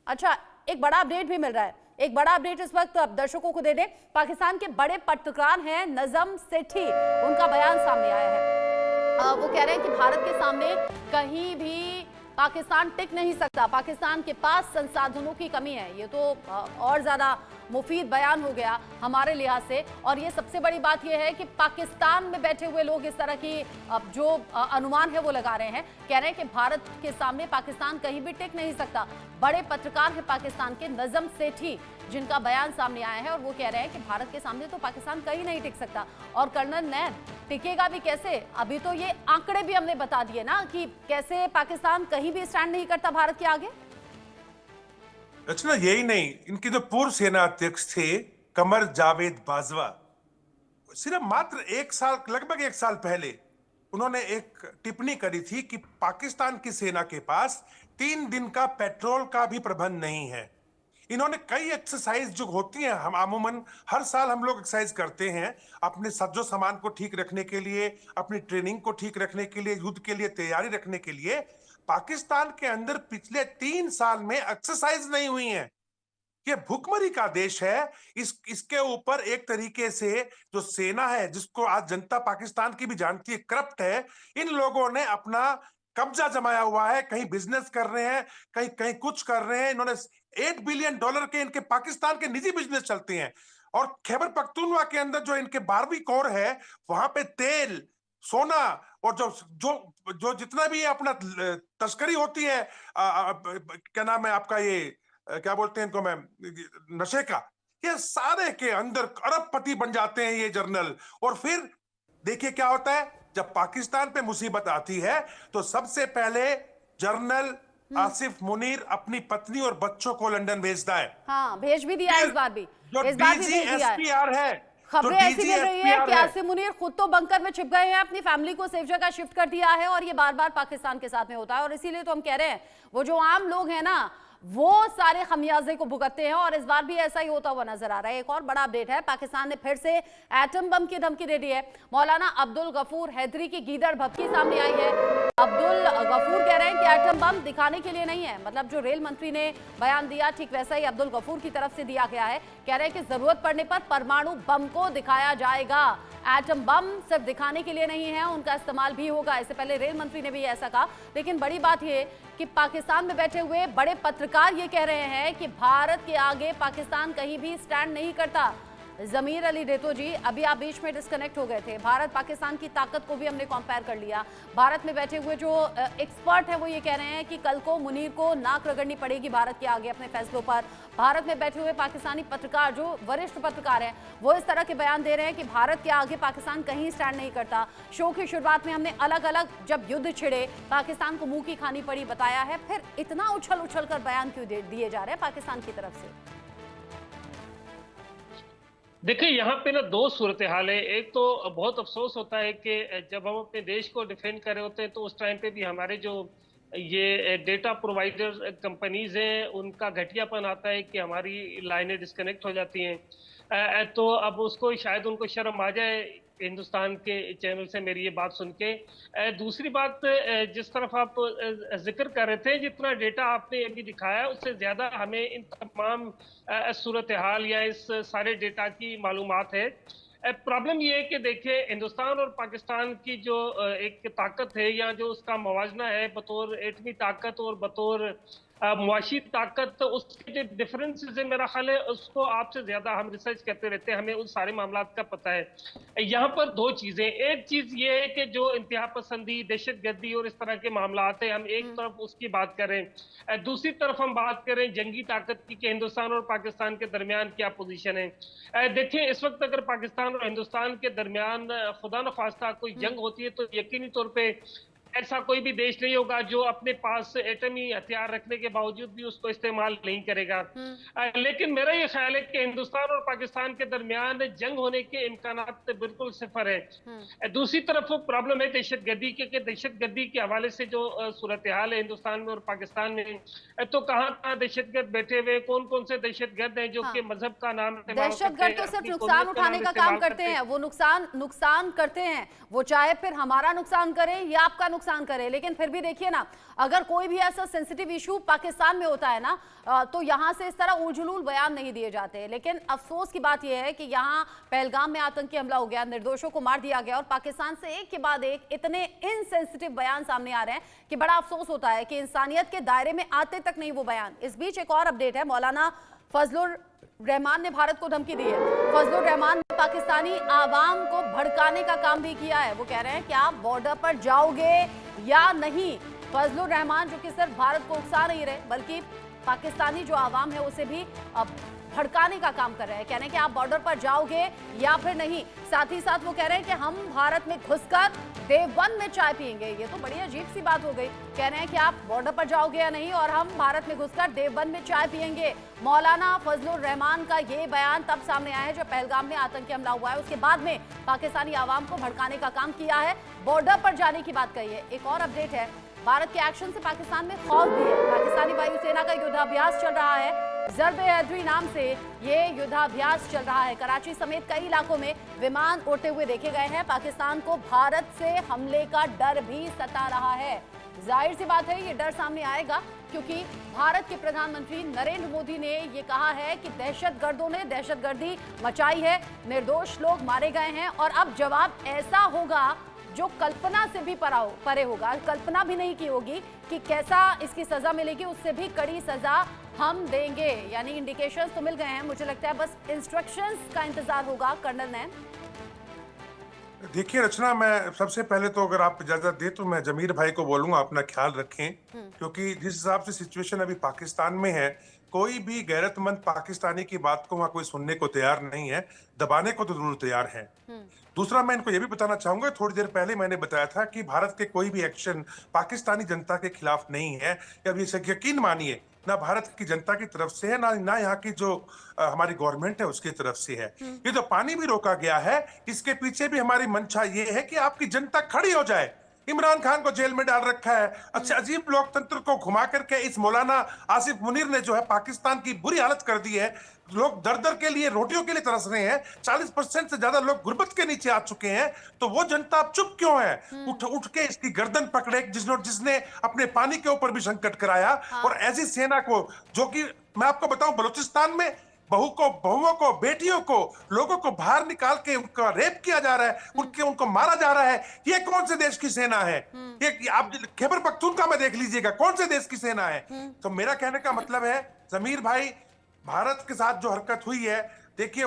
अच्छा, एक बड़ा अपडेट भी मिल रहा है। एक बड़ा अपडेट इस वक्त अब दर्शकों को दे दें। पाकिस्तान के बड़े पत्रकार हैं नजम सेठी, उनका बयान सामने आया है। वो कह रहे हैं कि भारत के सामने कहीं भी पाकिस्तान टिक नहीं सकता, पाकिस्तान के पास संसाधनों की कमी है। ये तो और ज्यादा मुफीद बयान हो गया हमारे लिहाज से। और ये सबसे बड़ी बात ये है कि पाकिस्तान में बैठे हुए लोग इस तरह की जो अनुमान है वो लगा रहे हैं, कह रहे हैं कि भारत के सामने पाकिस्तान कहीं भी टिक नहीं सकता। बड़े पत्रकार हैं पाकिस्तान के नजम सेठी, जिनका बयान सामने आया है और वो कह रहे हैं कि भारत के सामने तो पाकिस्तान कहीं नहीं टिक सकता। और कर्नल नैन, टिकेगा भी कैसे? अभी तो ये आंकड़े भी हमने बता दिए ना कि कैसे पाकिस्तान कहीं भी स्टैंड नहीं करता भारत के आगे। अच्छा, यही नहीं, इनके जो पूर्व सेना अध्यक्ष थे कमर जावेद बाजवा, सिर्फ मात्र लगभग एक साल पहले उन्होंने एक टिप्पणी करी थी कि पाकिस्तान की सेना के पास 3 दिन का पेट्रोल का भी प्रबंध नहीं है। इन्होंने कई एक्सरसाइज जो होती हैं, हम अमूमन हर साल हम लोग एक्सरसाइज करते हैं अपने सज्जो सामान को ठीक रखने के लिए, अपनी ट्रेनिंग को ठीक रखने के लिए, युद्ध के लिए तैयारी रखने के लिए। पाकिस्तान के अंदर पिछले 3 साल में एक्सरसाइज नहीं हुई है। ये भुखमरी का देश है। इसके ऊपर एक तरीके से जो सेना है, जिसको आज जनता पाकिस्तान की भी जानती है करप्ट है, इन लोगों ने अपना कब्जा जमाया हुआ है। कहीं बिजनेस कर रहे हैं, कहीं कहीं कुछ कर रहे हैं। इन्होंने $8 बिलियन के इनके पाकिस्तान के निजी बिजनेस चलते हैं। और खैबर पख्तूनवा के अंदर जो इनके 12वीं कोर है, वहां पे तेल, सोना और जो जो जो जितना भी अपना तस्करी होती है, क्या नाम है आपका, ये क्या बोलते हैं इनको, मैं, नशे का, ये सारे के अंदर अरबपति बन जाते हैं ये जर्नल। और फिर देखिए क्या होता है, जब पाकिस्तान पे मुसीबत आती है तो सबसे पहले जर्नल आसिफ मुनीर अपनी पत्नी और बच्चों को लंदन भेजता है। हाँ, भेज भी दिया इस बार भी। जो इस बार भी भेज दिया है। DGSPR है, खबरें ऐसी मिल रही है कि आसिफ मुनीर खुद तो बंकर में छिप गए हैं, अपनी फैमिली को सेफ जगह शिफ्ट कर दिया है और ये बार बार पाकिस्तान के साथ में होता है। और इसीलिए तो हम कह रहे हैं वो जो आम लोग हैं ना, वो सारे खमियाजे को भुगतते हैं और इस बार भी ऐसा ही होता हुआ नजर आ रहा है। एक और बड़ा अपडेट है, पाकिस्तान ने फिर से एटम बम की धमकी दे दी है। मौलाना अब्दुल गफूर हैदरी की गीदड़ भभकी सामने आई है। अब्दुल गफूर कह रहे हैं कि एटम बम दिखाने के लिए नहीं है, मतलब जो रेल मंत्री ने बयान दिया ठीक वैसा ही अब्दुल गफूर की तरफ से दिया गया है। कह रहे हैं कि जरूरत पड़ने पर परमाणु बम को दिखाया जाएगा, एटम बम सिर्फ दिखाने के लिए नहीं है, उनका इस्तेमाल भी होगा। इससे पहले रेल मंत्री ने भी ऐसा कहा। लेकिन बड़ी बात यह कि पाकिस्तान में बैठे हुए बड़े पत्रकार ये कह रहे हैं कि भारत के आगे पाकिस्तान कहीं भी स्टैंड नहीं करता। जमीर अली डेतो जी, अभी आप बीच में डिस्कनेक्ट हो गए थे। भारत पाकिस्तान की ताकत को भी हमने कंपेयर कर लिया। भारत में बैठे हुए जो एक्सपर्ट हैं वो ये कह रहे हैं कि कल को मुनीर को नाक रगड़नी पड़ेगी भारत के आगे अपने फैसलों पर। भारत में बैठे हुए पाकिस्तानी पत्रकार, जो वरिष्ठ पत्रकार हैं, वो इस तरह के बयान दे रहे हैं कि भारत के आगे पाकिस्तान कहीं स्टैंड नहीं करता। शो की शुरुआत में हमने अलग अलग जब युद्ध छिड़े, पाकिस्तान को मुंह की खानी पड़ी बताया है, फिर इतना उछल उछल कर बयान क्यों दिए जा रहे हैं पाकिस्तान की तरफ से? देखिए, यहाँ पे ना दो सूरत हाल है। एक तो बहुत अफसोस होता है कि जब हम अपने देश को डिफेंड कर रहे होते हैं तो उस टाइम पे भी हमारे जो ये डेटा प्रोवाइडर कंपनीज हैं उनका घटियापन आता है कि हमारी लाइनें डिस्कनेक्ट हो जाती हैं। तो अब उसको शायद उनको शर्म आ जाए हिंदुस्तान के चैनल से मेरी ये बात सुन के। दूसरी बात, जिस तरफ आप जिक्र कर रहे थे, जितना डेटा आपने अभी दिखाया उससे ज़्यादा हमें इन तमाम सूरत हाल या इस सारे डेटा की मालूमात है। प्रॉब्लम ये है कि देखिए, हिंदुस्तान और पाकिस्तान की जो एक ताकत है या जो उसका मवाजना है बतौर एटमी ताकत और बतौर मुआशी ताकत, उसके जो डिफरेंसेस है मेरा ख्याल है उसको आपसे ज्यादा हम रिसर्च करते रहते हैं, हमें उन सारे मामलात का पता है। यहाँ पर दो चीजें, एक चीज ये है कि जो इंतहा पसंदी, दहशतगर्दी और इस तरह के मामलात है, हम एक तरफ उसकी बात करें, दूसरी तरफ हम बात करें जंगी ताकत की कि हिंदुस्तान और पाकिस्तान के दरमियान क्या पोजीशन है। देखिए, इस वक्त अगर पाकिस्तान और हिंदुस्तान के दरमियान खुदा न खास्ता कोई जंग होती है तो यकीनी तौर पे ऐसा कोई भी देश नहीं होगा जो अपने पास एटमी हथियार रखने के बावजूद भी उसको इस्तेमाल नहीं करेगा। लेकिन मेरा ये ख्याल है कि हिंदुस्तान और पाकिस्तान के दरमियान जंग होने के इम्कानात बिल्कुल सिफर है। दूसरी तरफ वो प्रॉब्लम है दहशतगर्दी के, दहशतगर्दी के हवाले से जो सूरत हाल है हिंदुस्तान में और पाकिस्तान में, तो कहाँ दहशतगर्द बैठे हुए, कौन कौन से दहशतगर्द हैं जो कि मजहब का नाम, दहशतगर्द तो सिर्फ नुकसान उठाने का काम करते हैं, वो नुकसान करते हैं, वो चाहे फिर हमारा नुकसान करें या आपका नुकसान नुकसान करे, लेकिन फिर भी देखिए ना, अगर कोई भी ऐसा सेंसिटिव इशू पाकिस्तान में होता है ना, तो यहाँ से इस तरह उलझुल बयान नहीं दिए जाते। लेकिन अफसोस की बात यह है कि यहाँ पहलगाम में आतंकी हमला हो गया, निर्दोषों को मार दिया गया और पाकिस्तान से एक के बाद एक इतने इनसेंसिटिव बयान सामने आ रहे हैं कि बड़ा अफसोस होता है कि इंसानियत के दायरे में आते तक नहीं वो बयान। इस बीच एक और अपडेट है, मौलाना फजलुर रहमान ने भारत को धमकी दी है। फजलुर रहमान ने पाकिस्तानी आवाम को भड़काने का काम भी किया है। वो कह रहे हैं कि आप बॉर्डर पर जाओगे या नहीं। फजलुर रहमान जो कि सिर्फ भारत को उकसा नहीं रहे, बल्कि पाकिस्तानी जो आवाम है उसे भी भड़काने का काम कर रहे हैं। कह रहे हैं कि आप बॉर्डर पर जाओगे या फिर नहीं। साथ ही साथ वो कह रहे हैं कि हम भारत में घुसकर देवबंद में चाय पियेंगे। ये तो बड़ी अजीब सी बात हो गई। कह रहे हैं कि आप बॉर्डर पर जाओगे या नहीं और हम भारत में घुसकर देवबंद में चाय पियेंगे। मौलाना फजलुर रहमान का ये बयान तब सामने आया है जब पहलगाम में आतंकी हमला हुआ है, उसके बाद में पाकिस्तानी आवाम को भड़काने का काम किया है, बॉर्डर पर जाने की बात कही है। एक और अपडेट है, भारत के एक्शन से पाकिस्तान में खौफ भी है। पाकिस्तानी वायुसेना का युद्धाभ्यास चल रहा है, ज़र्ब-ए-हैदरी नाम से ये युद्धाभ्यास चल रहा है। कराची समेत कई इलाकों में विमान उड़ते हुए देखे गए हैं। पाकिस्तान को भारत से हमले का डर भी सता रहा है। जाहिर सी बात है ये डर सामने आएगा, क्योंकि भारत के प्रधानमंत्री नरेंद्र मोदी ने ये कहा है कि दहशतगर्दों ने दहशतगर्दी मचाई है, निर्दोष लोग मारे गए हैं और अब जवाब ऐसा होगा जो कल्पना से भी परे होगा। कल्पना भी नहीं की होगी कि कैसा इसकी सजा मिलेगी, उससे भी कड़ी सजा हम देंगे। यानी इंडिकेशंस तो मिल गए हैं, मुझे लगता है बस इंस्ट्रक्शंस का इंतजार होगा। कर्नल नैन, देखिए रचना, मैं सबसे पहले तो अगर आप इजाजत दे तो मैं जमीर भाई को बोलूंगा अपना ख्याल रखें, क्योंकि जिस हिसाब से सिचुएशन अभी पाकिस्तान में है, कोई भी गैरतमंद पाकिस्तानी की बात को वहां कोई सुनने को तैयार नहीं है, दबाने को तो जरूर तैयार है। दूसरा, मैं इनको ये भी बताना चाहूंगा, थोड़ी देर पहले मैंने बताया था कि भारत के कोई भी एक्शन पाकिस्तानी जनता के खिलाफ नहीं है। अब ये यकीन मानिए, ना भारत की जनता की तरफ से है, ना यहाँ की जो हमारी गवर्नमेंट है उसकी तरफ से है। ये जो पानी भी रोका गया है, इसके पीछे भी हमारी मंशा ये है कि आपकी जनता खड़ी हो जाए। इमरान खान को जेल में डाल रखा है, अच्छा अजीब लोकतंत्र को घुमा करके इस मौलाना आसिफ मुनीर ने जो है पाकिस्तान की बुरी हालत कर दी है। लोग दर दर के लिए, रोटियों के लिए तरस रहे हैं। 40% से ज्यादा लोग गुर्बत के नीचे आ चुके हैं। तो वो जनता अब चुप क्यों है? उठ के इसकी गर्दन पकड़े, जिसने अपने पानी के ऊपर भी संकट कराया। और ऐसी सेना को, जो कि मैं आपको बताऊं, बलूचिस्तान में बहुओं को, बेटियों को, लोगों को बाहर निकाल के उनका रेप किया जा रहा है, उनको मारा जा रहा है। ये कौन से देश की सेना है? ये आप खैबर पख्तूनख्वा में देख लीजिएगा, कौन से देश की सेना है? तो मेरा कहने का मतलब है, जमीर भाई, भारत के साथ जो हरकत हुई है, देखिए